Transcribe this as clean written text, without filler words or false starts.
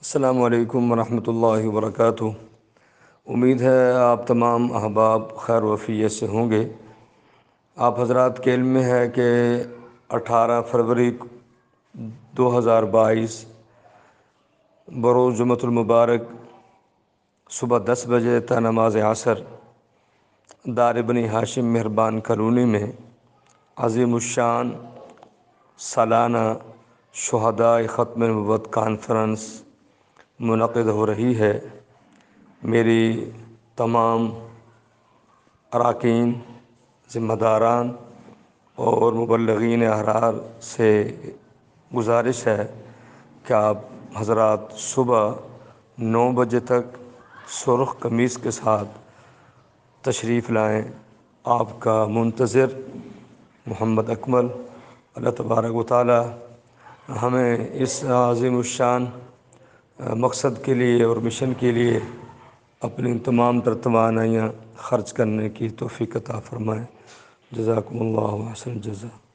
السلام علیکم ورحمۃ اللہ وبرکاتہ۔ امید ہے آپ تمام احباب خیر وفیت سے ہوں گے۔ آپ حضرات کے علم میں ہے کہ 18 فروری 2022 بروز جمعۃ المبارک صبح 10 بجے تا نماز عصر دار بنی ہاشم مہربان کالونی میں عظیم الشان سالانہ شہدائے ختم نبوت کانفرنس منعقد ہو رہی ہے۔ میری تمام اراکین، ذمہ داران اور مبلغین احرار سے گزارش ہے کہ آپ حضرات صبح 9 بجے تک سرخ قمیص کے ساتھ تشریف لائیں۔ آپ کا منتظر محمد اکمل۔ اللہ تبارک و تعالی ہمیں اس عظیم الشان مقصد کے لیے اور مشن کے لیے اپنی تمام تر توانائیاں خرچ کرنے کی توفیق عطا فرمائے۔ جزاکم اللہ احسن الجزاء۔